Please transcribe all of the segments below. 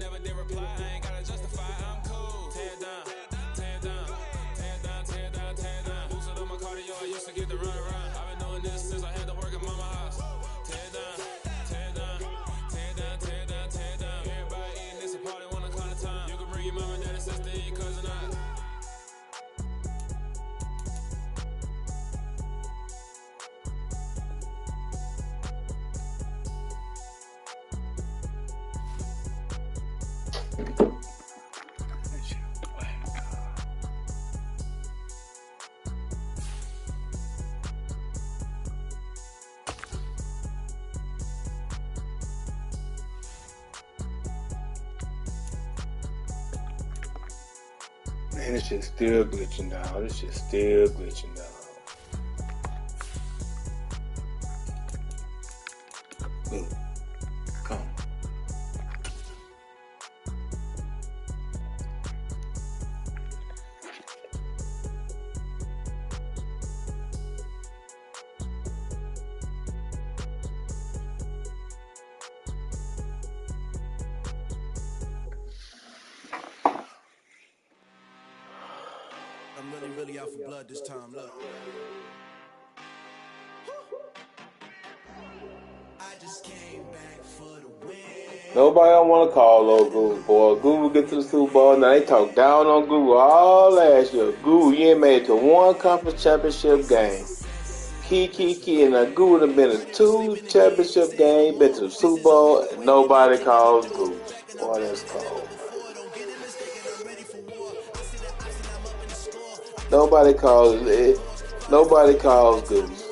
never did reply. I ain't gotta justify, I'm cool. Tear down, tear down, tear down, tear down, tear down. Boosted up my cardio, I used to get the run around. I've been doing this since I had to work at mama house. Tear down, tear down, tear down, tear down, tear down. Everybody eating this a party, wanna call it time. You can bring your mama, daddy, sister, and your cousin out. Man, this shit's still glitching down. This shit's still glitching down. Look, come. I'm really out for blood this time, look. I just came back for the win. Nobody don't want to call old Guru, boy. Guru get to the Super Bowl. Now they talk down on Guru all last year. Guru, you ain't made it to one conference championship game. Key. And now Guru done been to 2 championship games, been to the Super Bowl, and nobody calls Guru. Boy, that's cold. Nobody calls it. Nobody calls Goose.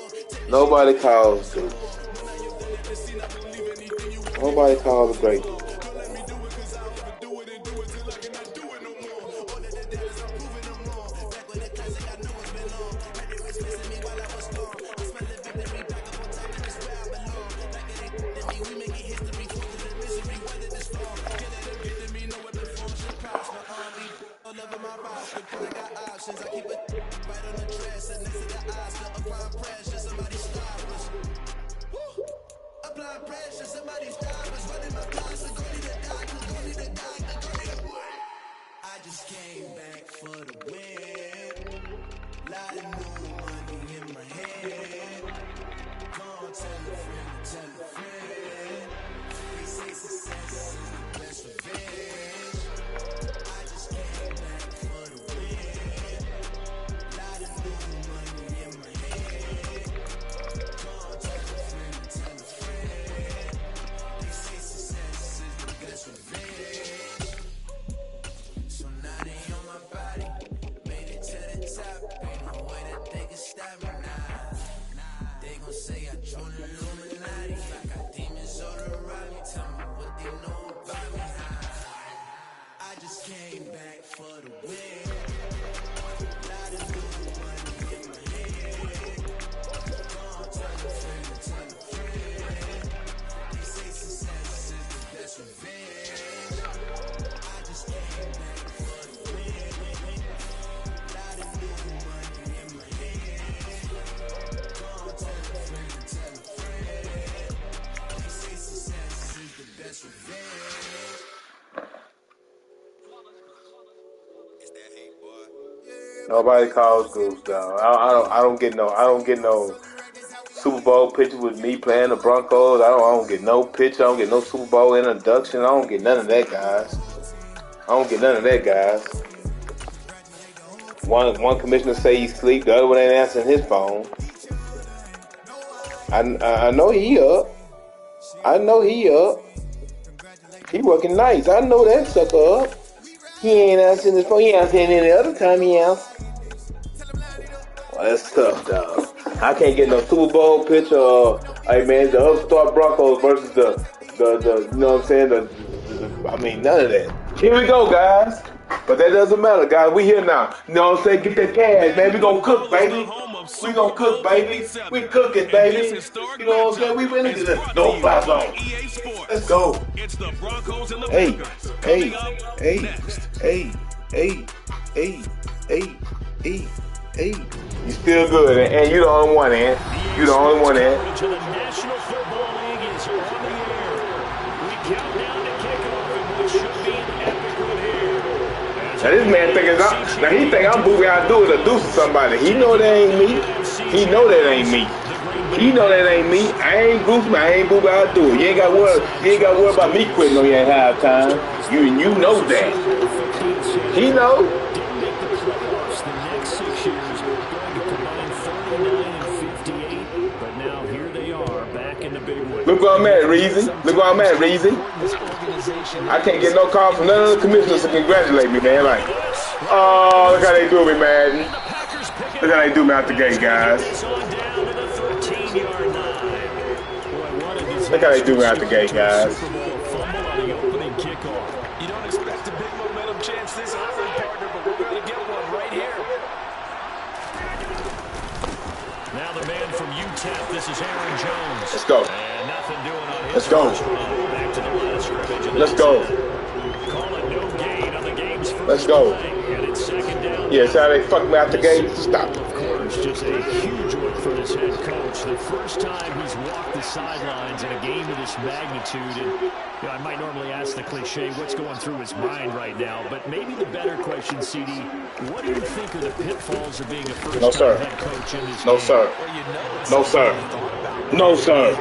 Nobody calls Goose. Nobody calls the great Goose. Nobody calls Goose, dog. I don't get no Super Bowl picture with me playing the Broncos. I don't get no picture. I don't get no Super Bowl introduction. I don't get none of that, guys. One commissioner say he's asleep. The other one ain't answering his phone. I know he up. He working nights. I know that sucker up. He ain't answering his phone. He ain't answering any other time he answers. Well, that's tough, dog. I can't get no Super Bowl picture. Hey man, the upstart Broncos versus the you know what I'm saying? None of that. Here we go, guys. But that doesn't matter, guys. We here now. You know what I'm saying? Get that cash, man. We gonna cook, baby. We gonna cook, baby. We cooking, baby. You know what I'm saying? We really get this. No fly zone. Let's go. Hey. You still good, and you the only one, man. You the only one, man. To the National Football League is on the air. We count down to kickoff in what should be Now this man thinking now he think I'm Booby Abdul to do somebody. He know that ain't me. He know that ain't me. He know that ain't me. I ain't Goofy. I ain't Booby Abdul. You ain't got to worry about me quitting on you at halftime. You know that. He know. The next 6 years going to combine 39 and 58, but now here they are back in the big league. Look where I'm at, Reason. Look where I'm at, Reason. I can't get no call from none of the commissioners to congratulate me, man. Like, oh, look how they do me, man. Look how they do me out the gate, guys. Look how they do me out the gate, guys. You don't expect a big momentum chance this early, partner, but we're going to get one right here. Now the man from UTEP, this is Aaron Jones. Let's go. And nothing doing on his Let's go. Back to the line of scrimmage. Let's go. Call it no gain on the game's first Let's go. play, and it's second down. Yeah, see how they fucked me out the gate? Stop. Of course, just a huge one for this head coach. The first time he's walked the sidelines in a game of this magnitude. And I might normally ask the cliche, what's going through his mind right now? But maybe the better question, CD, what do you think are the pitfalls of being a first-time head coach in this game? No, sir. No, sir. No, sir.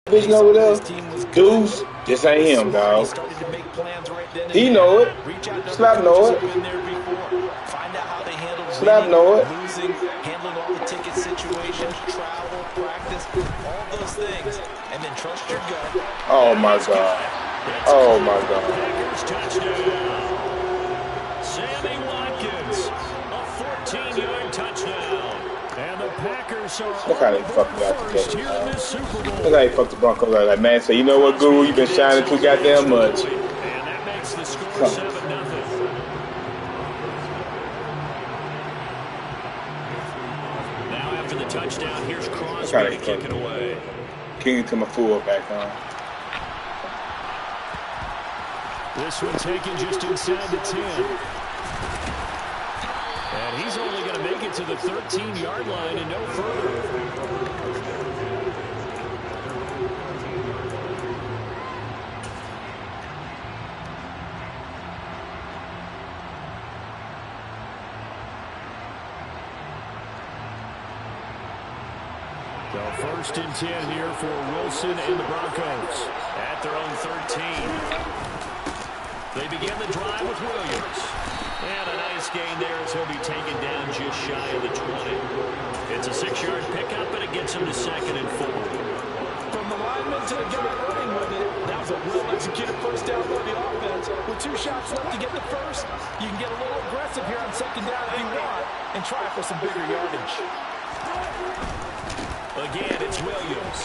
Vision over there, Deuce, this ain't him, dog. He know it. Slap know it. Slap know it. Handling all the ticket situations, travel, practice, all those things, and then trust your gut. Oh my God. Oh my God. Sammy Watkins, a 14-yard touchdown. And the Packers are look how they fucked me out the first game. here in this Super Bowl. Look how they fucked the Broncos out. Like, man, so you know what, Guru? You've been shining too goddamn much. And that makes the score 7-0. Now after the touchdown, here's Crosby to kick it away. King to my full back on. This one taken just inside the 10. And he's only going to make it to the 13-yard line and no further. So first and 10 here for Wilson and the Broncos at their own 13. They begin the drive with Williams. And a nice gain there as he'll be taken down just shy of the 20. It's a 6-yard pickup, and it gets him to 2nd and 4. From the lineman to the guy running with it, that was a well-executed first down by the offense. With 2 shots left to get the first, you can get a little aggressive here on 2nd down if you want and try for some bigger yardage. Again, it's Williams.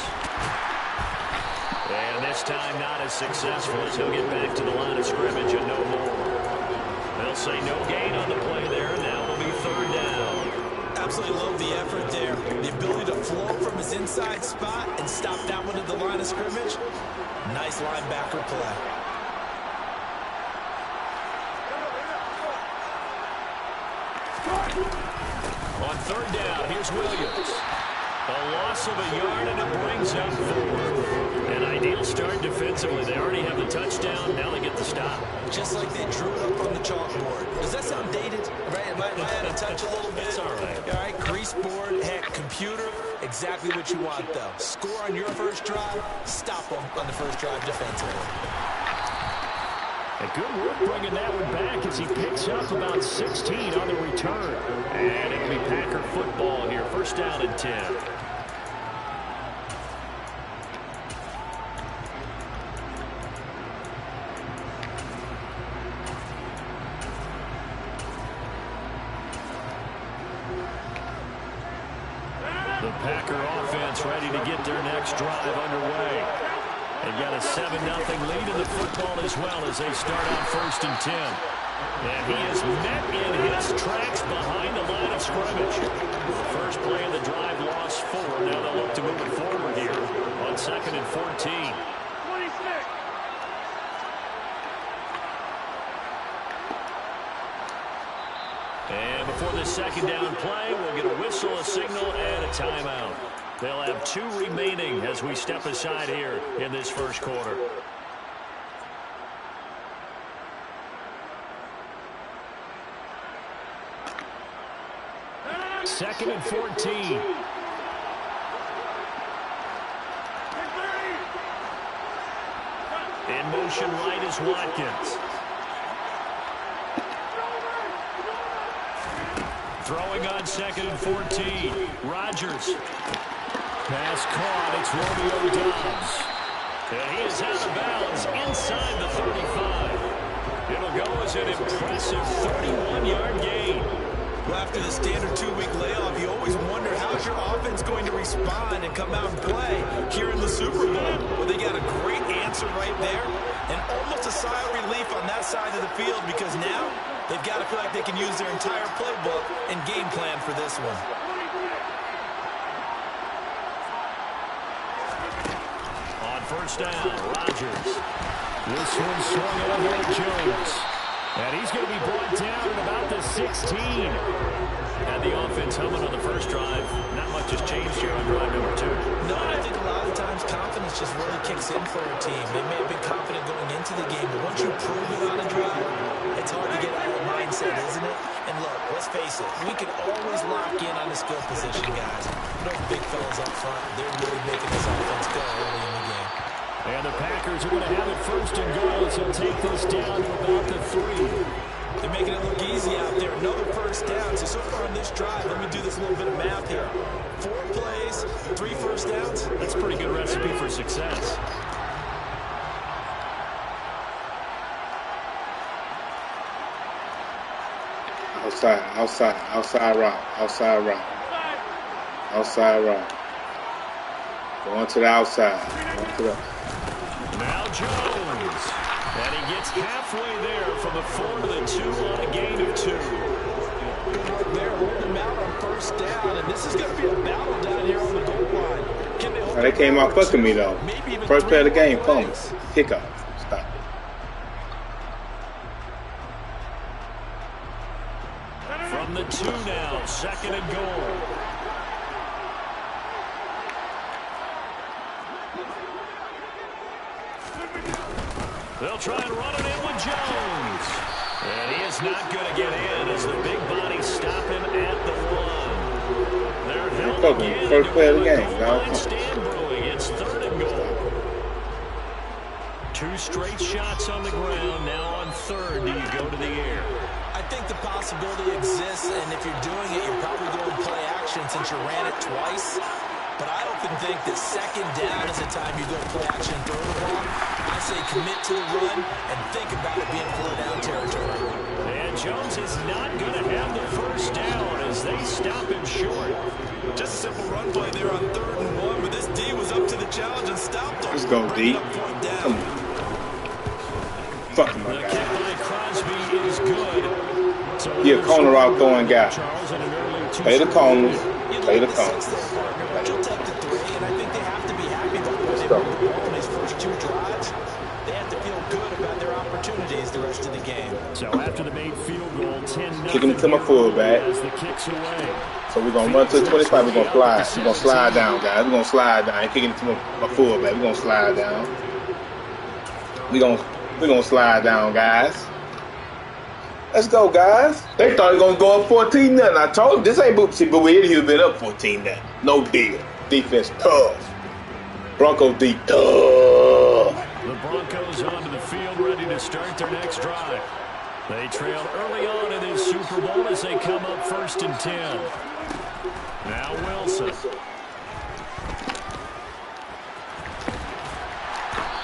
And this time not as successful as he'll get back to the line of scrimmage and no more. They'll say no gain on the play there. Now it'll be 3rd down. Absolutely love the effort there. The ability to flow from his inside spot and stop that one at the line of scrimmage. Nice linebacker play. On 3rd down, here's Williams. A loss of a yard, and it brings up 4. An ideal start defensively. They already have the touchdown. Now they get the stop. Just like they drew it up on the chalkboard. Does that sound dated? Right? Am I out of touch a little bit? It's all right. All right, grease board, heck, computer, exactly what you want, though. Score on your first drive, stop them on the first drive defensively. A good work bringing that one back as he picks up about 16 on the return. And it'll be Packer football here. 1st down and 10. The Packer offense ready to get their next drive underway. They've got a 7-0 lead in the football as well as they start on 1st and 10. And he is met in his tracks behind the line of scrimmage. The first play of the drive lost 4. Now they'll look to move it forward here on 2nd and 14. And before the 2nd down play, we'll get a whistle, a signal, and a timeout. They'll have 2 remaining as we step aside here in this first quarter. Second and 14. In motion right is Watkins. Throwing on second and 14. Rodgers. Pass caught. It's Romeo Doubs. And he is out of bounds inside the 35. It'll go as an impressive 31-yard gain. Well, after the standard 2-week layoff, you always wonder how's your offense going to respond and come out and play here in the Super Bowl. Well, they got a great answer right there and almost a sigh of relief on that side of the field because now they've got to feel like they can use their entire playbook and game plan for this one. On first down, Rodgers. This one swung over to Jones. And he's going to be brought down at about the 16. And the offense humming on the first drive. Not much has changed here on drive number 2. No, I think a lot of times confidence just really kicks in for a team. They may have been confident going into the game, but once you prove it on a drive, it's hard to get out of the mindset, isn't it? And look, let's face it, we can always lock in on the skill position, guys. Those big fellas up front, they're really making this offense go early in the game. And the Packers are going to have it first and goal as they'll take this down to about the 3. They're making it look easy out there. Another first down. So far on this drive, let me do this little bit of math here. 4 plays, 3 first downs. That's a pretty good recipe for success. Outside route. Going to the outside. Now Jones. And he gets halfway there from the 4 to the 2 on a gain of 2. They're holding him out on first down, and this is going to be a battle down here on the goal line. Can they They came out fucking me, though. First play of the game, fumbles. Kickoff. Stop. From the 2 now, second and goal. They'll try and run it in with Jones. And he is not going to get in as the big body stop him at the 1. They're held again. First play of the game. Stand brewing. It's third and goal. 2 straight shots on the ground. Now on third, do you go to the air? I think the possibility exists, and if you're doing it, you're probably going to play action since you ran it twice. But I often think that second down is the time you go play action throw the ball. I say commit to the run and think about it being flow down territory. And Jones is not going to have the first down as they stop him short. Just a simple run play there on 3rd and 1, but this D was up to the challenge and stopped him. Let's go, D. Come on. Fuck him, my The guy. kick by Crosby is good. So Yeah, corner out throwing guy. Play the corners. Play the corners. You'll take the 3, and I think they have to be happy about what they did on these first 2 drives. They have to feel good about their opportunities the rest of the game. So after the made field goal, 10-0. Kicking it to my fullback. As the kick's away. So we're going to run to the 25. We're going to slide. We're going to slide down, guys. We're going to slide down. Kicking it to my fullback. We're going to slide down. We're going to slide down, guys. Let's go, guys. They thought it was going to go up 14-0. I told them this ain't Boopsie, but we would have been up 14-0. No deal. Defense tough. Bronco D tough. The Broncos onto the field ready to start their next drive. They trail early on in this Super Bowl as they come up 1st and 10. Now Wilson.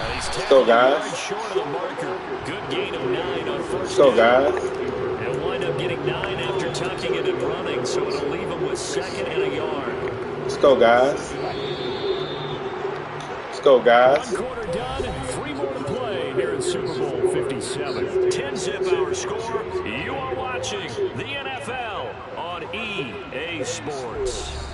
Let's go, guys. Short of the marker. Good gain of 9 on first. Let's go, guys. They'll wind up getting 9 after tucking it and running, so it'll leave them with 2nd and a yard. Let's go, guys. Let's go, guys. 1 quarter done and 3 more to play here in Super Bowl 57. 10-zip our score. You are watching the NFL on EA Sports.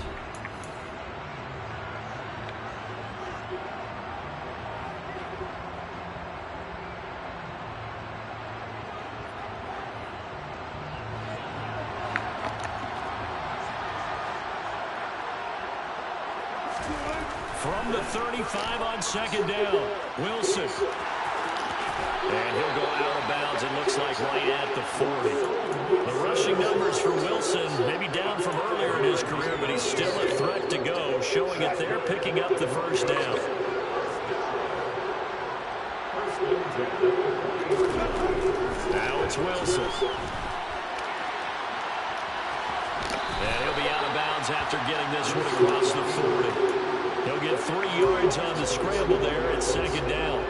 From the 35 on second down, Wilson. And he'll go out of bounds, it looks like right at the 40. The rushing numbers for Wilson, maybe down from earlier in his career, but he's still a threat to go, showing it there, picking up the first down. Now it's Wilson. And he'll be out of bounds after getting this one across the 40. He'll get 3 yards on the scramble there at second down.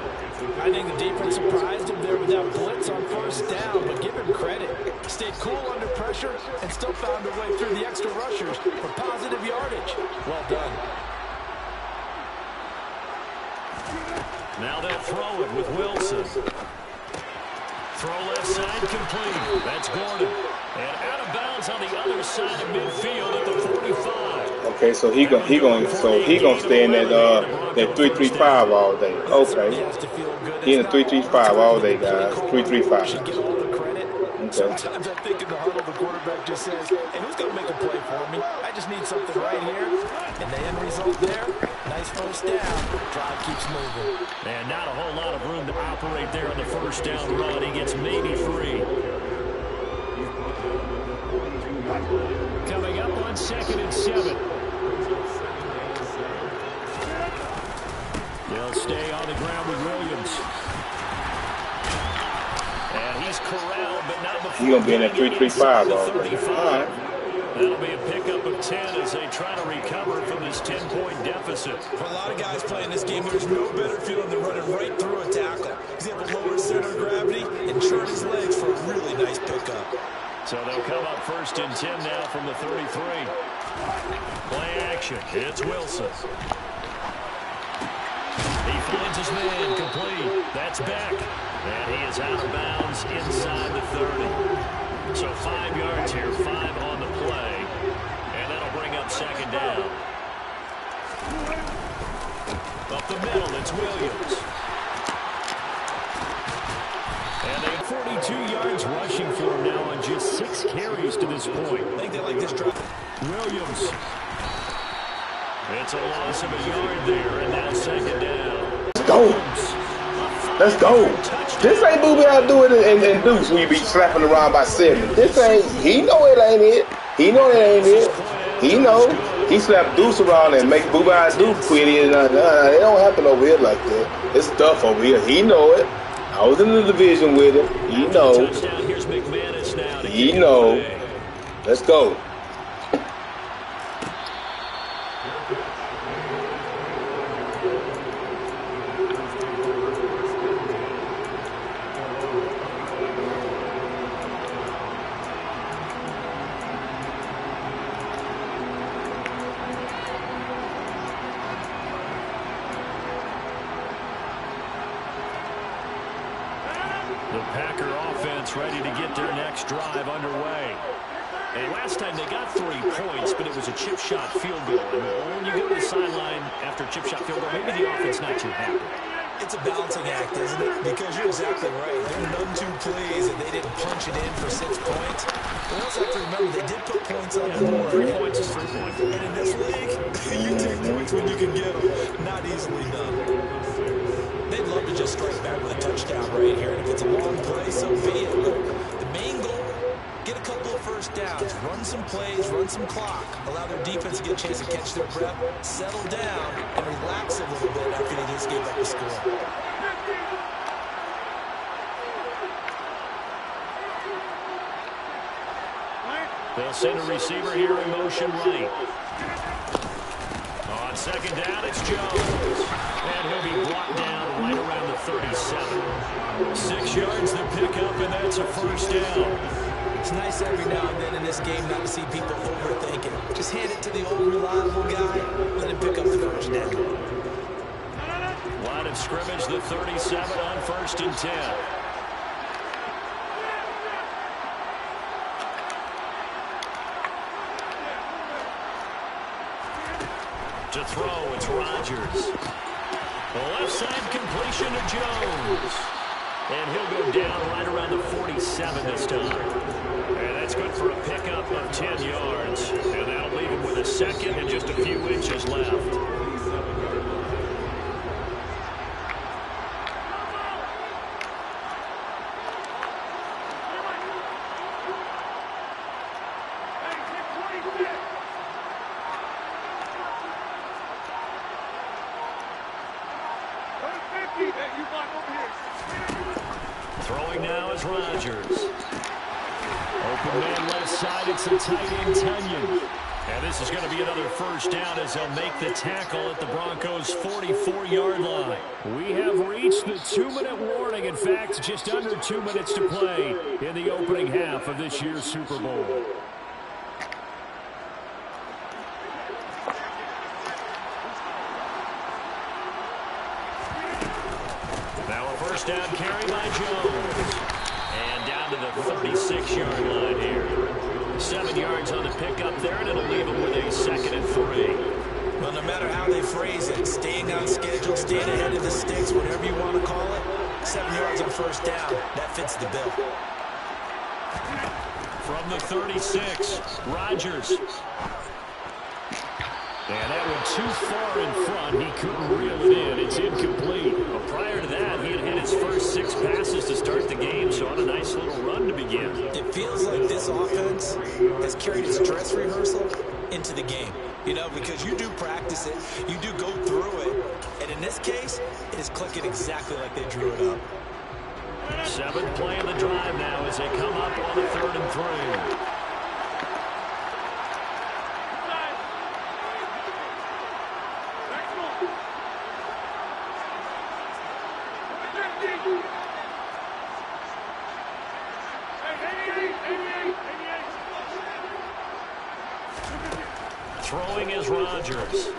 I think the defense surprised him there with that blitz on first down, but give him credit. Stayed cool under pressure and still found a way through the extra rushers for positive yardage. Well done. Now they'll throw it with Wilson. Throw left side complete. That's Gordon. And out of bounds on the other side of midfield at the 45. Okay, so he gonna stay in that 3-3-5 all day. Okay, he in the 3-3-5 all day, guys. 3-3-5. Okay. Sometimes I think in the huddle, the quarterback just says, "Hey, who's gonna make a play for me? I just need something right here." And the end result there, nice first down. Drive keeps moving. And not a whole lot of room to operate there on the first down run. He gets maybe 3. Coming up on 2nd and 7. They'll stay on the ground with Williams. And he's corralled, but not before. He's going to be in that 3-3-5 all day. All right. That'll be a pickup of 10 as they try to recover from this 10-point deficit. For a lot of guys playing this game, there's no better feeling than running right through a tackle. He's able to lower his center of gravity and turn his legs for a really nice pickup. So they'll come up 1st and 10 now from the 33. Play action. It's Wilson. He finds his man complete. That's Beck. And he is out of bounds inside the 30. So 5 yards here, 5 on the play. And that'll bring up 2nd down. Up the middle, it's Williams. And they have 42 yards rushing for him now on just 6 carries to this point. I think they like this drive. Williams. It's a loss of a yard there, and now 2nd down. Let's go. Let's go. This ain't Booby out doing it and Deuce when you be slapping around by 7. This ain't, he know it ain't it. He know it ain't it. He know. He slapped Deuce around and make Booby out do quit it. It don't happen over here like that. It's tough over here. He know it. I was in the division with him. He know. He know. Let's go. The Packer offense ready to get their next drive underway. And last time they got 3 points, but it was a chip shot field goal. And when you go to the sideline after a chip shot field goal, maybe the offense not too happy. It's a balancing act, isn't it? Because you're exactly right. There are none too plays and they didn't punch it in for 6 points. But also have to remember they did put points on the board. 3 points is 3 points. And in this league, you take points when you can get them. Not easily done. They'd love to just strike back with a touchdown right here. And if it's a long play, so be it. But the main goal, get a couple of first downs, run some plays, run some clock, allow their defense to get a chance to catch their breath, settle down, and relax a little bit after they just gave up the score. They'll send a receiver here in motion right. On 2nd down, it's Jones. And he'll be brought down right around the 37. 6 yards the pickup, and that's a first down. It's nice every now and then in this game not to see people overthinking. Just hand it to the old reliable guy, let him pick up the first down. Line of scrimmage, the 37 on 1st and 10. To throw, it's Rodgers. The left side completion to Jones. And he'll go down right around the 47 this time. And that's good for a pickup of 10 yards. And that'll leave him with a second and just a few inches left. Throwing now is Rodgers. Open man left side, it's the tight end Tunyon. And this is going to be another first down as they'll make the tackle at the Broncos' 44-yard line. We have reached the 2-minute warning. In fact, just under 2 minutes to play in the opening half of this year's Super Bowl. Now a first down carry by Jones. And down to the 36-yard line here. 7 yards on the pickup there, and it'll leave them with a 2nd and 3. Well, no matter how they phrase it, staying on schedule, staying ahead of the sticks, whatever you want to call it, 7 yards on first down, that fits the bill. From the 36, Rodgers. And that went too far in front. He couldn't reel it in. It's incomplete. But prior to that, he had hit his first 6 passes to start the game, so on a nice little run to begin. It feels like this offense has carried its dress rehearsal into the game. You know, because you do practice it, you do go through it, and in this case, it is clicking exactly like they drew it up. 7th play of the drive now as they come up on the 3rd and 3. Throwing is Rodgers.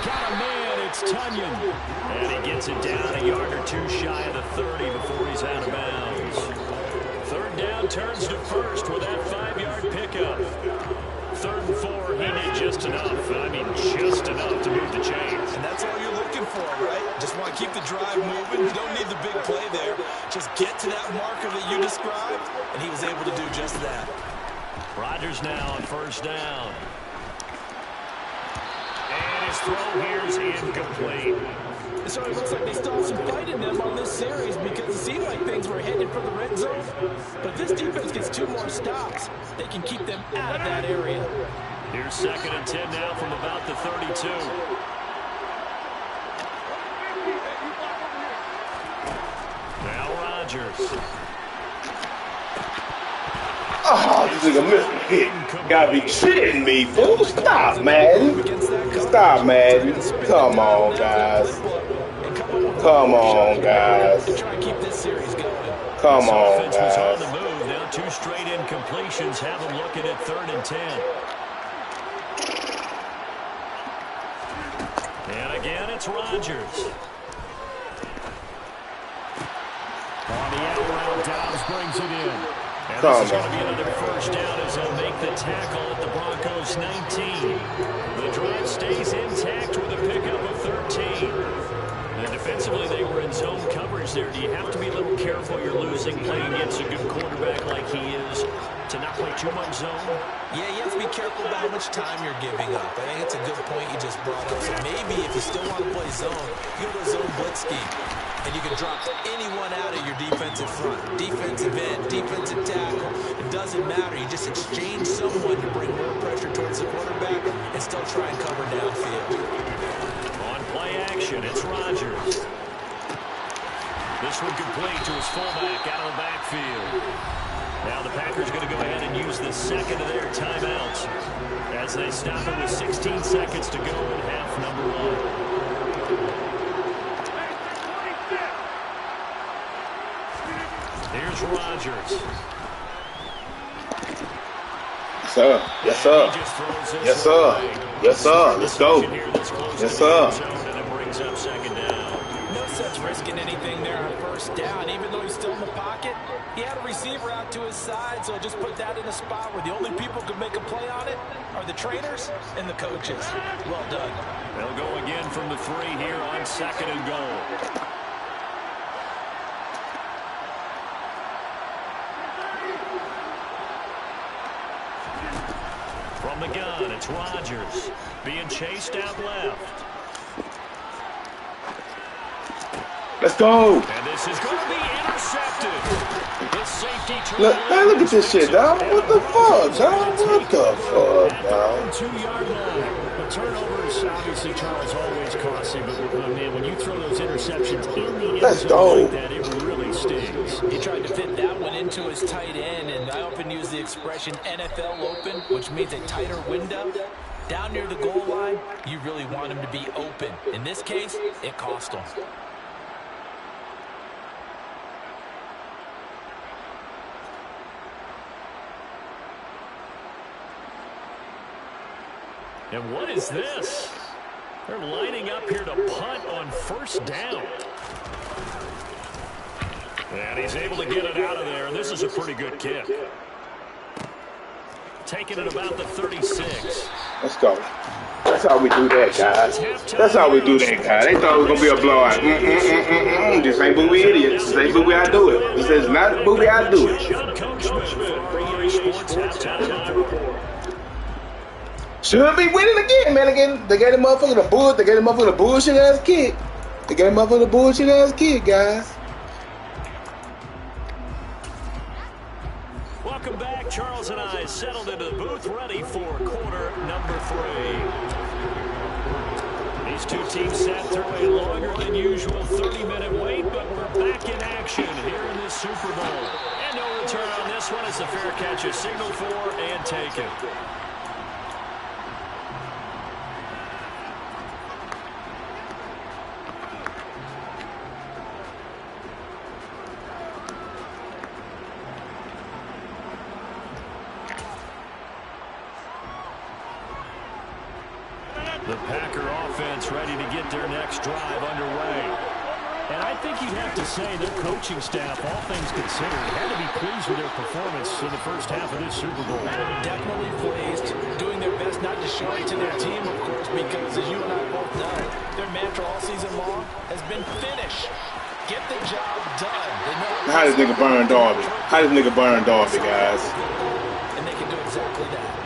Got a man, it's Tunyon. And he gets it down a yard or 2 shy of the 30 before he's out of bounds. 3rd down turns to first with that 5-yard pickup. 3rd and 4, he did just enough. I mean, just enough to move the chains. And that's all you're looking for, right? Just want to keep the drive moving. You don't need the big play there. Just get to that marker that you described, and he was able to do just that. Rodgers now on first down. And his throw here is incomplete. So it looks like they still have some fight in them on this series because it seemed like things were headed for the red zone. But if this defense gets 2 more stops, they can keep them out of that area. Here's 2nd and 10 now from about the 32. Now Rodgers. Oh, this nigga missed a hit. Gotta be shitting me, fool. Stop, man. Stop, man. Come on, guys. Come on, guys. Come on, Offense was on the guys. move. Now 2 straight incompletions have them looking at 3rd and 10. And again, it's Rodgers. On the out route, Dobbs brings it in. And this is going to be another first down as they'll make the tackle at the Broncos' 19. The drive stays intact with a pickup of 13. And defensively, they were in zone coverage there. Do you have to be a little careful you're losing playing against a good quarterback like he is to not play too much zone? Yeah, you have to be careful about how much time you're giving up. I think it's a good point you just brought up. So maybe if you still want to play zone, you go to zone blitz scheme. And you can drop anyone out of your defensive front. Defensive end, defensive tackle. It doesn't matter. You just exchange someone to bring more pressure towards the quarterback and still try and cover downfield. On play action, it's Rodgers. This one complete to his fullback out of the backfield. Now the Packers going to go ahead and use the 2nd of their timeouts as they stop it with 16 seconds to go in half number 1. Here's Rodgers. Sir. Yes, sir. Yes, sir. Yes, sir. Let's go. Yes, sir. And it brings up 2nd down. No sense risking anything there on first down. Even though he's still in the pocket, he had a receiver out to his side, so just put that in a spot where the only people who can make a play on it are the trainers and the coaches. Well done. They'll go again from the 3 here on 2nd and goal. From the gun, it's Rodgers being chased out left. Let's go. And this is going to be intercepted. His safety Look, hey, look at this shit, dog. What the fuck, dog? What the fuck, dog? 2-yard line. A turnovers, obviously, Charles, always costly, but man, when you throw those interceptions in the end Let's zone go. like that, it really stings. He tried to fit that one into his tight end, and I often use the expression NFL open, which means a tighter window. Down near the goal line, you really want him to be open. In this case, it cost him. And what is this? They're lining up here to punt on first down. And he's able to get it out of there, and this is a pretty good kick. Taking it about the 36. Let's go. That's how we do that, guys. That's how we do that, guys. They thought it was going to be a blowout. This ain't booby idiots. This ain't booby I do it. This is not booby I do it. Should be winning again, man. Again, they gave the motherfucker the bull. They gave the motherfucker the bullshit ass kick. They gave the motherfucker the bullshit ass kick, guys. Welcome back. Charles and I settled into the booth, ready for quarter number 3. These two teams sat through a longer than usual 30-minute wait, but we're back in action here in this Super Bowl. And no return on this one as the fair catch is signaled for and taken. The Packer offense ready to get their next drive underway. And I think you'd have to say their coaching staff, all things considered, had to be pleased with their performance in the first half of this Super Bowl. Definitely pleased, doing their best not to show it to their team, of course, because as you and I both know, their mantra all season long has been finish. Get the job done. They know How does nigga burn Darby? How does nigga burn Darby, guys? And they can do exactly that.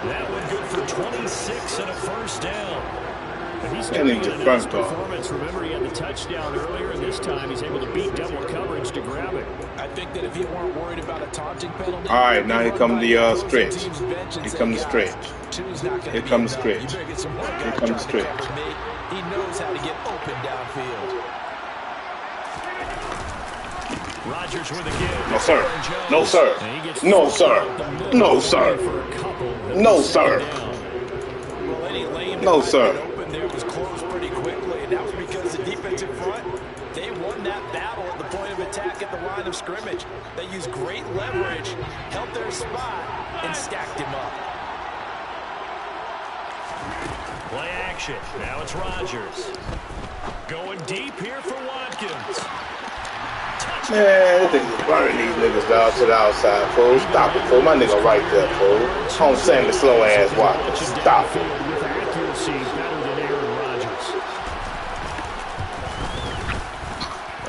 That one good for 26 and a first down. But he's That doing nigga an burnt performance. Remember, he had the touchdown earlier, and this time he's able to beat double coverage to grab it. I think that if you weren't worried about a taunting penalty, All right, now here comes the stretch. Here comes the stretch. Here comes the stretch. Here comes the stretch. He knows how to get open downfield. Rodgers with a give. No, sir. No, sir. No, sir. No, sir. No, sir. Well, any lane No, sir. open there was closed pretty quickly, and that was because the defensive front, they won that battle at the point of attack at the line of scrimmage. They used great leverage, held their spot, and stacked him up. Play action. Now it's Rodgers. Going deep here for Watkins. Man, this nigga's burning these niggas down to the outside, fool. Stop it, fool. My nigga right there, fool. Home Sammy slow ass Watkins. Stop it. With accuracy better than Aaron Rodgers.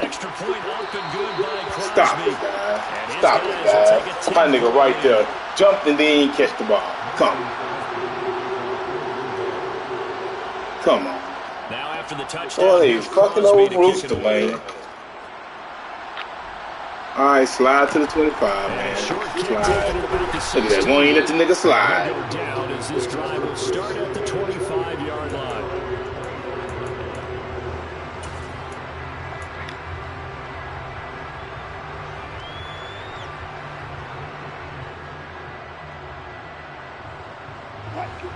Extra point up and good by Crosby. Stop it, guys. Stop it, guys. My nigga right there jumped and then catch the ball. Come on. Now after the touchdown. Oh, he's fucking old rooster, man. All right, slide to the 25, man. Slide. Look at that. Won't even let the nigga slide. Down as this drive will start at the 25-yard line.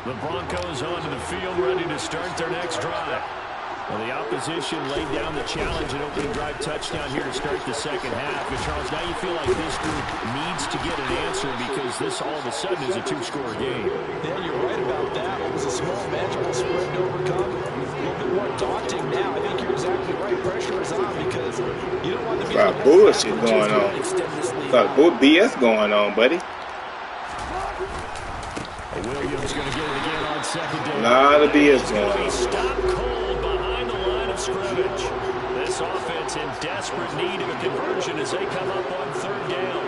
The Broncos onto the field, ready to start their next drive. Well, the opposition laid down the challenge and opening drive touchdown here to start the second half. But, Charles, now you feel like this group needs to get an answer because this all of a sudden is a two-score game. Yeah, you're right about that. It was a small, manageable spread to overcome. A little bit more daunting now. I think you're exactly right. Pressure is on because you don't want to be... Got bullshit going on. Got BS going on, buddy. Williams going to get it again on second down. A lot of BS going on. Stop cold behind the line of scrimmage. This offense in desperate need of a conversion as they come up on third down.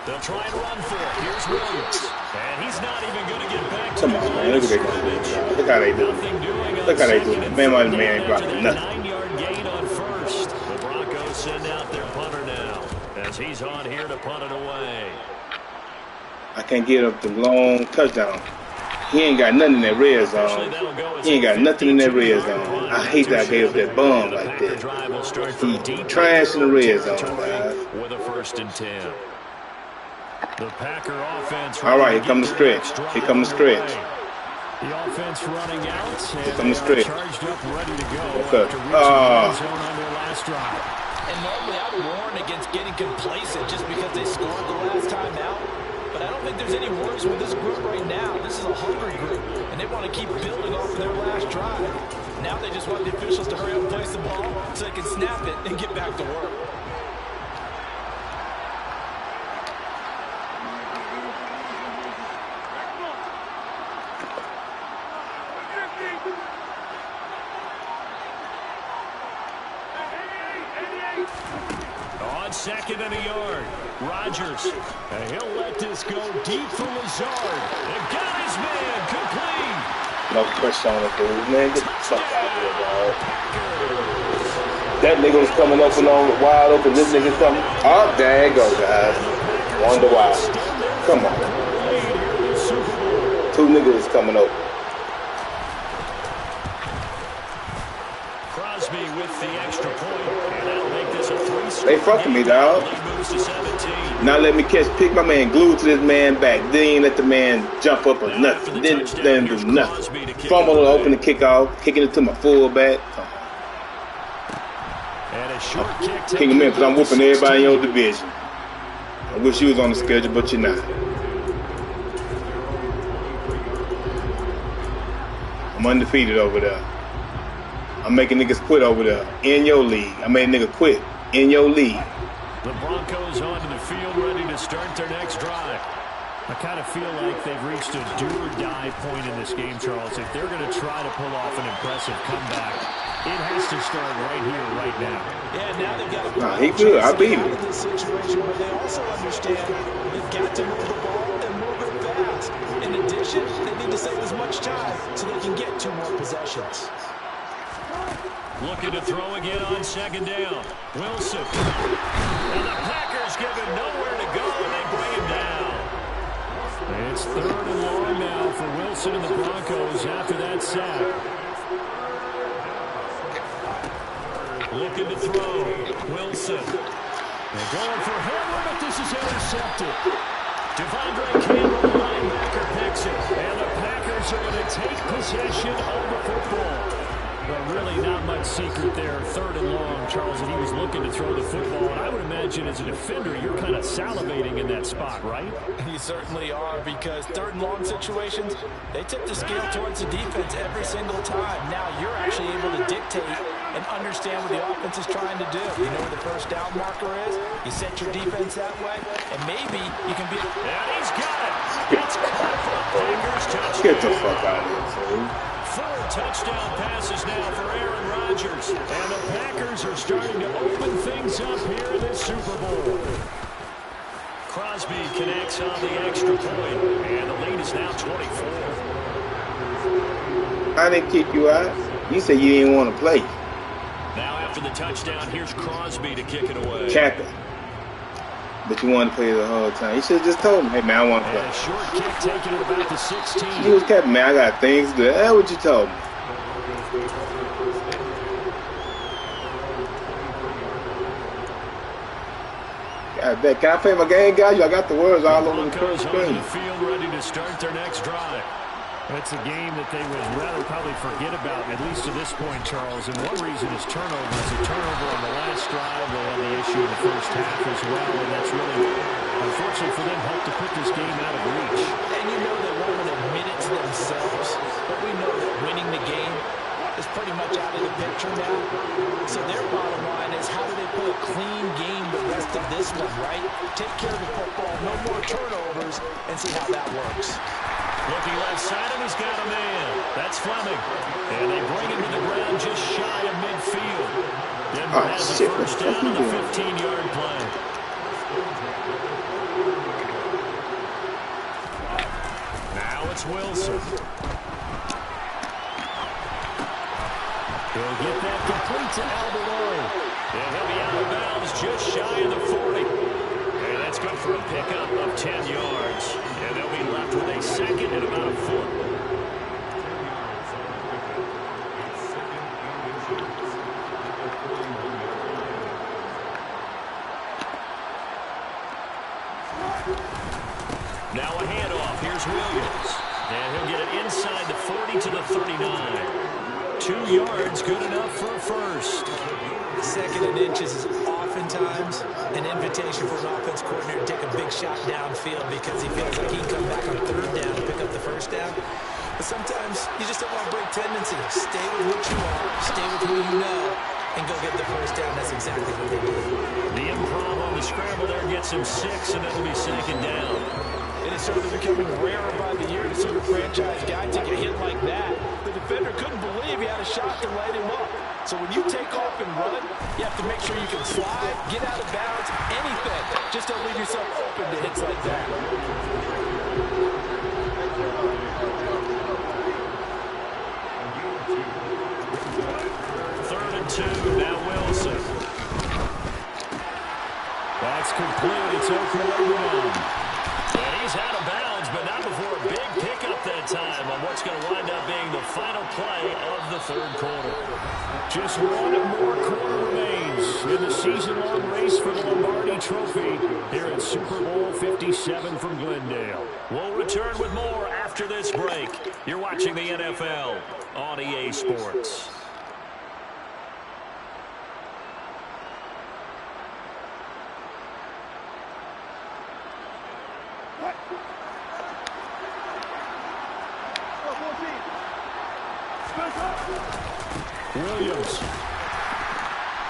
They'll try and run for it. Here's Williams. And he's not even going to get back to Come on, man. Look at that. Look how they do it. Look how they do it. Man ain't blocking nothing. 9-yard gain on first. The Broncos send out their punter now as he's on here to punt it away. I can't get up the long touchdown. He ain't got nothing in that red zone. He ain't got nothing in that red zone. I hate that I gave up that bomb like that. He trash in the red zone, guys. With a 1st and 10. The Packer offense. All right, here come the stretch. Here come the stretch. The offense running out. Here come the stretch. Charged up, ready to go. Okay. And normally I would warn against getting complacent just because they scored the last time out. But I don't think there's any worries with this group right now. This is a hungry group, and they want to keep building off of their last drive. Now they just want the officials to hurry up and place the ball so they can snap it and get back to work. On 2nd and a yard, Rodgers. And he'll let this go deep for Lazard. And got his man complete. No pressure on the dude, man. Get the fuck out of here, dog. That nigga was coming open on wide open. This nigga coming. Oh, there you go, guys. Wonder why. Come on. 2 niggas coming open. Crosby with the extra point. And that'll make this a 3-score. They fucking me, dog. Now let me pick my man glued to this man back. Then ain't let the man jump up or nothing. Didn't do nothing. Fumble to open the kickoff, kicking it to my fullback. Kick him in because I'm whooping everybody in your division. I wish you was on the schedule, but you're not. I'm undefeated over there. I'm making niggas quit over there. In your league. I made a nigga quit. In your league. The Broncos onto the field ready to start their next drive. I kind of feel like they've reached a do-or-die point in this game, Charles. If they're going to try to pull off an impressive comeback, it has to start right here, right now. Yeah, now they've got to he good. I beat him. This situation, but they also understand they've got to move the ball and move it fast. In addition, they need to save as much time so they can get 2 more possessions. Looking to throw again on 2nd down. Wilson. And the Packers give him nowhere to go, and they bring him down. It's 3rd and long now for Wilson and the Broncos after that sack. Looking to throw. Wilson. They're going for Henry, but this is intercepted. Devondre Campbell, the linebacker, picks it. And the Packers are going to take possession of the football. But really not much secret there. 3rd and long, Charles, and he was looking to throw the football. And I would imagine as a defender, you're kind of salivating in that spot, right? You certainly are, because 3rd and long situations, they tip the scale towards the defense every single time. Now you're actually able to dictate and understand what the offense is trying to do. You know where the 1st down marker is. You set your defense that way, and maybe you can be... And he's got it. It's caught for a Packers touchdown. Get the fuck out of here, dude. 4 touchdown passes now for Aaron Rodgers. And the Packers are starting to open things up here in this Super Bowl. Crosby connects on the extra point. And the lead is now 24. I didn't kick you out. You said you didn't want to play. Now after the touchdown, here's Crosby to kick it away. Capping. But you wanted to play the whole time. You should have just told me, hey, man, I want to play. And a short kick taken at about the 16. He was capping, man, I got things to do. That's what you told me. God, can I play my game, guys? I got the words all over the screen. Field ready to start their next drive. It's a game that they would rather probably forget about, at least to this point, Charles. And one reason is turnovers. A turnover on the last drive. They had the issue in the first half as well, and that's really, unfortunately for them, helped to put this game out of reach. And you know they won't admit it to themselves, but we know that winning the game is pretty much out of the picture now. So their bottom line is, how do they play a clean game the rest of this one, right? Take care of the football, no more turnovers, and see how that works. Looking left side, and he's got a man. That's Fleming. And they bring him to the ground just shy of midfield. Denver has the first down on the 15-yard play. Now it's Wilson. He'll get that complete to Alberto. And he'll be out of bounds just shy of the 40. And that's good for a pickup of 10 yards. And they'll be left with a 2nd and about a 4. is Williams. And he'll get it inside the 40 to the 39. 2 yards, good enough for a first. 2nd and inches is oftentimes an invitation for an offense coordinator to take a big shot downfield because he feels like he can come back on 3rd down and pick up the 1st down. But sometimes you just don't want to break tendencies. Stay with what you are, stay with who you know, and go get the 1st down. That's exactly what they did. The improv on the scramble there gets him 6, and it'll be 2nd down. It is certainly becoming rarer by the year to see your franchise guy take a hit like that. The defender couldn't believe he had a shot to light him up. So when you take off and run, you have to make sure you can slide, get out of bounds, anything. Just don't leave yourself open to hits like that. 3rd and 2, now Wilson. That's complete. It's Oklahoma. And he's out of bounds, but not before a big pickup that time on what's going to wind up being the final play of the 3rd quarter. Just 1 more quarter remains in the season-long race for the Lombardi Trophy here at Super Bowl 57 from Glendale. We'll return with more after this break. You're watching the NFL on EA Sports. Williams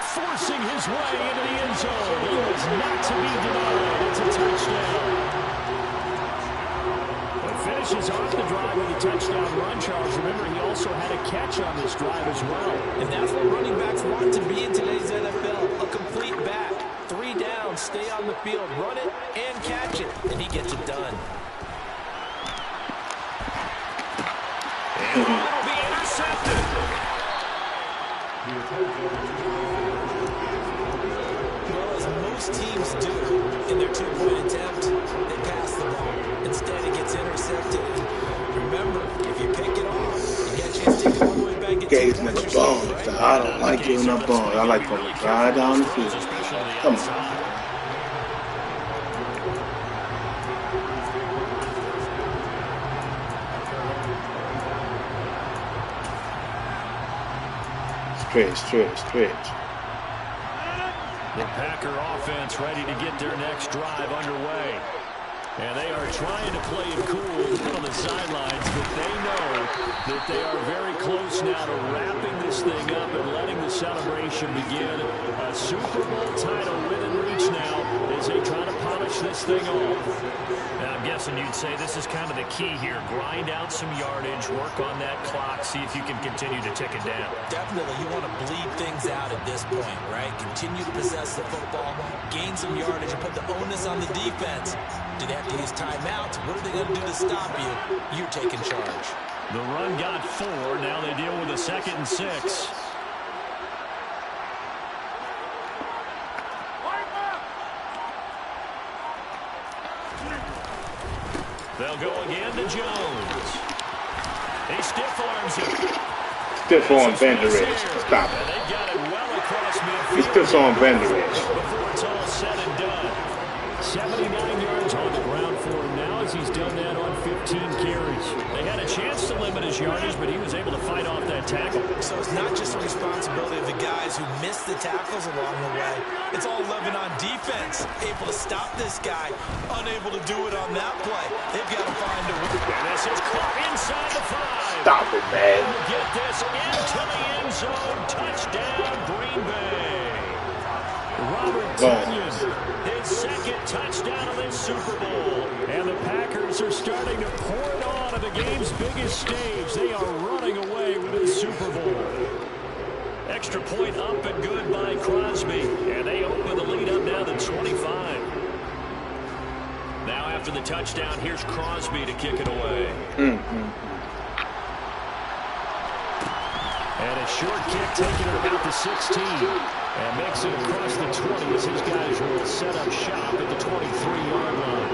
forcing his way into the end zone. He was not to be denied. It's a touchdown. But finishes off the drive with a touchdown run, Charles. Remember, he also had a catch on this drive as well. And that's what running backs want to be in today's NFL. A complete back. 3 down, stay on the field, run it, and catch it. And he gets it done. And that'll be intercepted. Well, as most teams do in their 2-point attempt, they pass the ball. Instead, it gets intercepted. Remember, if you pick it off, you get a chance to take it all the way back and Gave him the bones. I don't like giving up bones. I like them to drive down the field. Come on. Stretch. The Packer offense ready to get their next drive underway. And they are trying to play it cool on the sidelines, but they know that they are very close now to wrapping this thing up and letting the celebration begin. A Super Bowl title within reach now as they try to polish this thing off. And I'm guessing you'd say this is kind of the key here. Grind out some yardage, work on that clock, see if you can continue to tick it down. Definitely, you want to bleed things out at this point, right? Continue to possess the football, gain some yardage, and put the onus on the defense. Do they have to use timeouts? What are they going to do to stop you? You're taking charge. The run got 4. Now they deal with a 2nd and 6. They'll go again to Jones. He stiff arms it. Stiff on Vanderage. Stop it. They got it well across midfield. He stiff on Vanderage. Before it's all said and done. 79 yards on the ground for him now as he's done that on 15 carries. They had a chance to limit his yardage, but he was able to fight off that tackle. So it's not just the responsibility of the guys who missed the tackles along the way. It's all living on defense. Able to stop this guy, unable to do it on that play. They've got to find a way. And this is caught inside the 5. Stop it, man. Get this into the end zone. Touchdown, Green Bay. Robert Tonyan, his 2nd touchdown of this Super Bowl. And the Packers are starting to pour it on at the game's biggest stage. They are running away with the Super Bowl. Extra point up and good by Crosby. And they open the lead up now to 25. Now after the touchdown, here's Crosby to kick it away. And a short kick taken at about the 16. And makes it across the 20 as his guys will set up shop at the 23-yard line.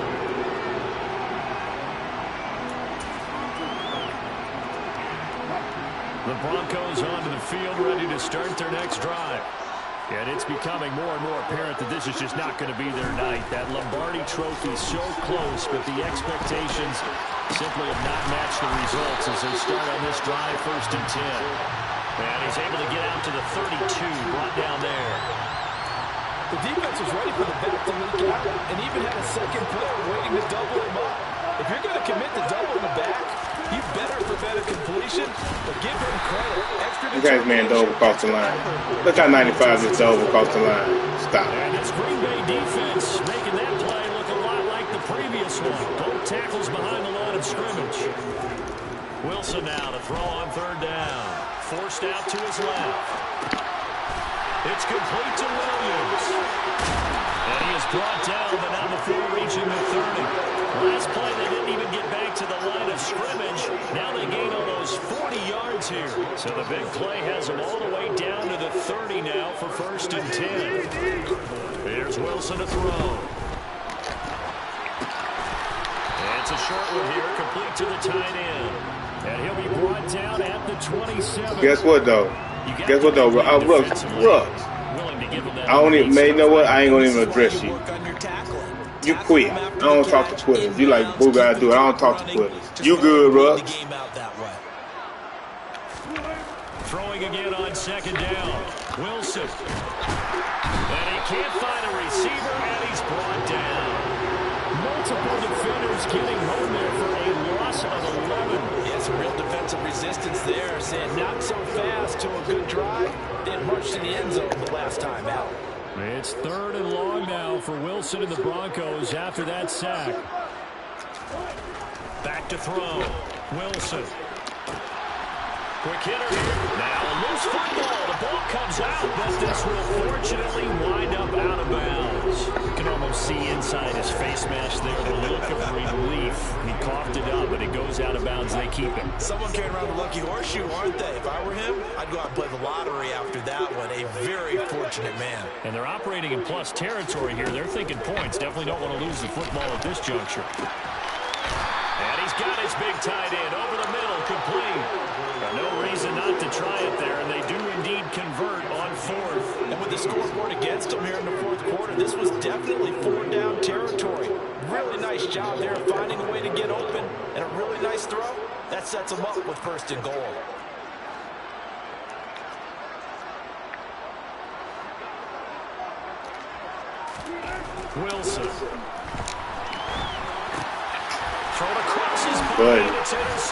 The Broncos onto the field ready to start their next drive. And it's becoming more and more apparent that this is just not going to be their night. That Lombardi trophy so close, but the expectations simply have not matched the results as they start on this drive, 1st and 10. And he's able to get out to the 32, brought down there. The defense was ready for the back to leak out and even had a second player waiting to double him up. If you're going to commit to doubling the back, you better prevent a completion, but give him credit. This guy's man dove across the line. Look how 95 just dove across the line. Stop. And this Green Bay defense making that play look a lot like the previous one. Both tackles behind the line of scrimmage. Wilson now to throw on 3rd down. Forced out to his left. It's complete to Williams. And he is brought down, but not before reaching the 30. Last play, they didn't even get back to the line of scrimmage. Now they gain almost 40 yards here. So the big play has them all the way down to the 30 now for 1st and 10. Here's Wilson to throw. And it's a short one here, complete to the tight end. And he'll be brought down at the 27. Guess what, though? Guess what, though? Look. I don't even, man, you know what? I ain't going to even address you. You quit. I don't talk to Twitter. You like, boo, gotta do it. I don't talk to Twitter. You good, Russ. Throwing again on 2nd down. Wilson. And he can't find a receiver, and he's brought down. Multiple defenders getting home there for a loss of 11. Yes, real defensive resistance there. Saying not so fast to a good drive. Then marched to the end zone the last time out. It's 3rd and long now for Wilson and the Broncos after that sack. Back to throw. Wilson. Quick hitter here. Now a loose football. The ball comes out, but this will fortunately wind up out of bounds. You can almost see inside his face mask there the look of relief. He coughed it up, but it goes out of bounds. They keep it. Someone carrying around the lucky horseshoe, aren't they? If I were him, I'd go out and play the lottery after that one. A very fortunate man. And they're operating in plus territory here. They're thinking points. Definitely don't want to lose the football at this juncture. And he's got his big tight end over the middle, complete. No reason not to try it there, and they do indeed convert on 4th. And with the scoreboard against them here in the 4th quarter, this was definitely 4-down territory. Really nice job there finding a way to get open, and a really nice throw. That sets them up with 1st and goal. Wilson. Thrown across his body.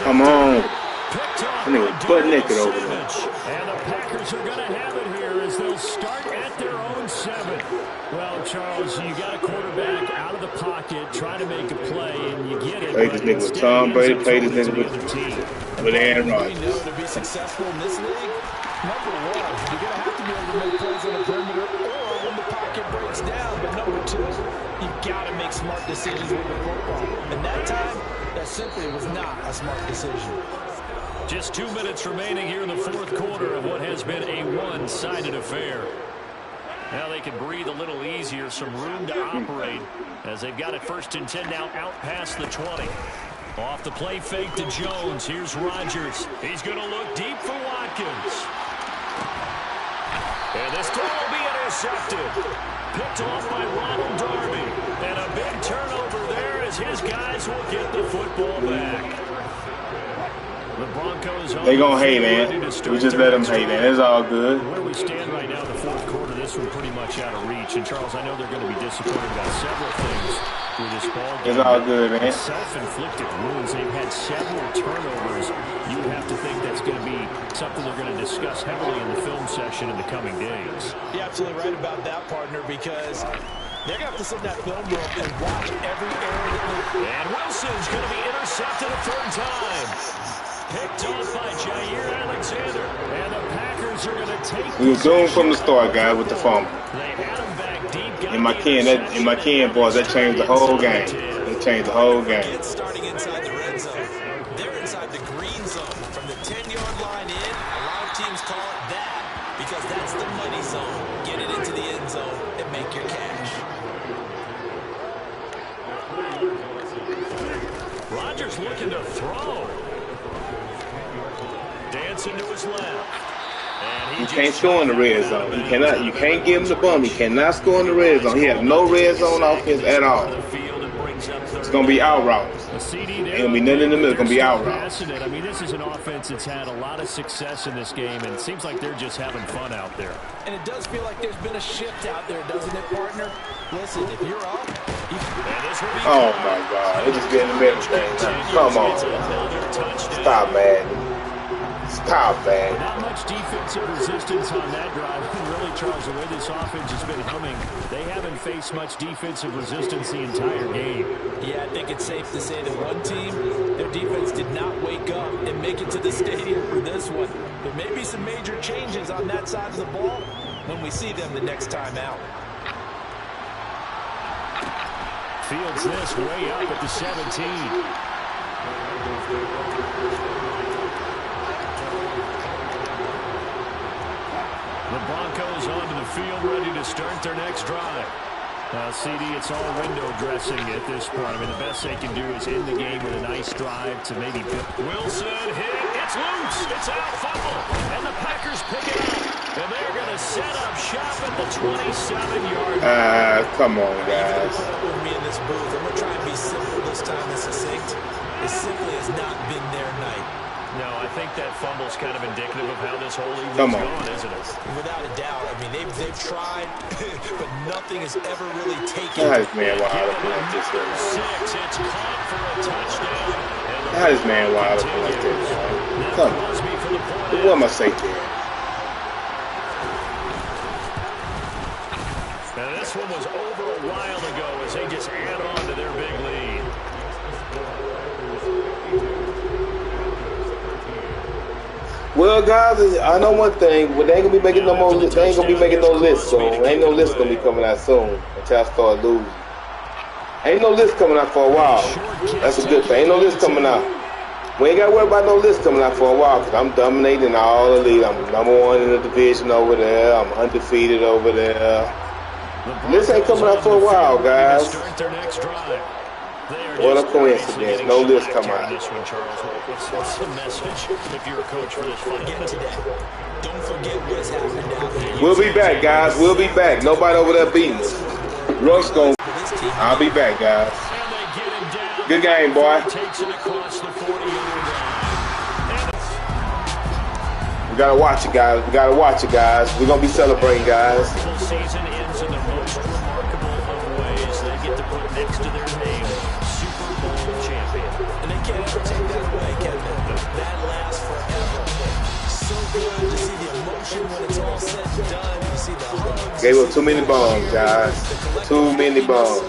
Come on. That nigga butt naked over there. And the Packers are going to have it here as they'll start at their own 7. Well, Charles, you got a quarterback out of the pocket trying to make a play, and you get it. Play this nigga with Tom Brady, play this nigga with Aaron Rodgers. You know, to be successful in this league, number 1, you're going to have to be able to make plays on the perimeter or when the pocket breaks down. But number 2, you got to make smart decisions with the football. And that time, that simply was not a smart decision. Just 2 minutes remaining here in the 4th quarter of what has been a one-sided affair. Now they can breathe a little easier, some room to operate as they've got it 1st and 10 now out past the 20. Off the play fake to Jones. Here's Rodgers. He's going to look deep for Watkins. And this throw will be intercepted. Picked off by Ronald Darby. And a big turnover there as his guys will get the football back. The Broncos they gonna hate, man. We just let them hate, man. It's all good. Where we stand right now in the 4th quarter, this one pretty much out of reach. And Charles, I know they're going to be disappointed about several things with this ball game. It's all good, man. Self-inflicted wounds. They've had several turnovers. You have to think that's going to be something they're going to discuss heavily in the film session in the coming days. You're absolutely right about that, partner, because they're going to have to sit in that film room and watch every error that they... And Wilson's going to be intercepted a 3rd time. Picked off by Jair Alexander. And the Packers are going to take... We were doomed from the start, guys, with the fumble. They had him back deep. In my can, boys, that changed the whole game. It changed the whole game. It's starting inside the red zone. They're inside the green zone. From the 10-yard line in, a lot of teams call it that because that's the money zone. Get it into the end zone and make your cash. Rodgers looking to throw. Dancing to his left. You can't score in the red zone. You cannot. You can't give him the bum. He cannot score in the red zone. He has no red zone offense at all. It's gonna be out routes. Ain't gonna be nothing in the middle. It's gonna be out routes. I mean, this is an offense that's had a lot of success in this game, and it seems like they're just having fun out there. And it does feel like there's been a shift out there, doesn't it, partner? Listen, if you're up, oh my God! It just get in the middle thing. Come on, stop, man. Stop, man. Not much defensive resistance on that drive. And really, Charles, the way this offense has been humming, they haven't faced much defensive resistance the entire game. Yeah, I think it's safe to say that one team, their defense did not wake up and make it to the stadium for this one. There may be some major changes on that side of the ball when we see them the next time out. Fields this way up at the 17. The Broncos onto the field, ready to start their next drive. CD, it's all window dressing at this point. I mean, the best they can do is end the game with a nice drive to maybe... Wilson hit. It's loose. It's out. Fumble. And the Packers pick it up. And they're going to set up shop at the 27-yard line. Come on, guys. With me in this booth, I'm going to try and be simple this time and succinct. It simply has not been their night. No, I think that fumble's kind of indicative of how this whole evening's gone, isn't it? Without a doubt. I mean, they've tried, but nothing has ever really taken. How is man wild open like this? It's caught for a touchdown. How is man wild open like this? Come on. What am I saying there? Now, this one was over a while ago as they just add on to their big lead. Well, guys, I know one thing. Well, they ain't gonna be making no more. They ain't gonna be making no list soon. Ain't no list gonna be coming out soon until I start losing. Ain't no list coming out for a while. That's a good thing. Ain't no list coming out. We ain't gotta worry about no list coming out for a while because I'm dominating all the league. I'm #1 in the division over there. I'm undefeated over there. List ain't coming out for a while, guys. What a coincidence. No list come out. What's the message if you're a coach for this fight today? Don't forget what's happened out there. We'll be back, guys. We'll be back. Nobody over there beating us. Russ gonna. I'll be back, guys. Good game, boy. We gotta watch it, guys. We gotta watch it, guys. We're gonna be celebrating, guys. The season ends in the most remarkable of ways. They get to put next to their name Super Bowl champion. And they can't ever take that away, can they? That lasts forever. So good to see the emotion when it's all said and done. You see the hugs. Gave up too many bombs, guys. Too many bombs.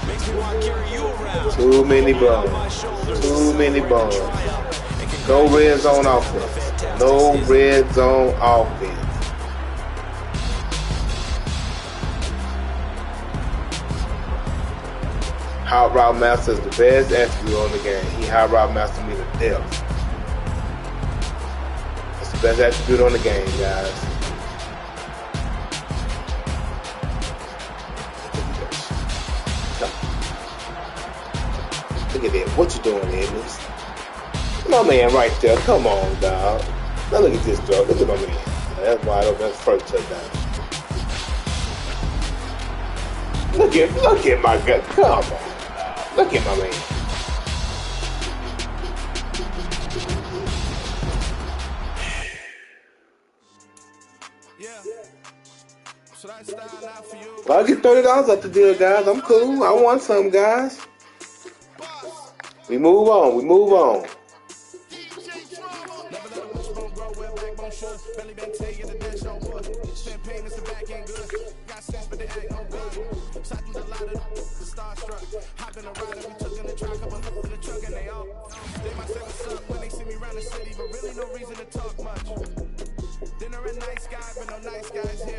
Makes me want to carry you around. Too many bombs. Too many bombs. No red zone offense. No red zone offense. Hot route master is the best attribute on the game. He hot route master me to death. That's the best attribute on the game, guys. Look at that. What you doing, Edmonds? My man right there. Come on, dog. Now look at this, dog. Look at my man. That's wide open. That's the first touchdown. Look at my gut. Come on. Look at my man. Well, I'll get $30 out the deal, guys. I'm cool. I want some, guys. We move on. We move on. Nice guy, but no nice guys here.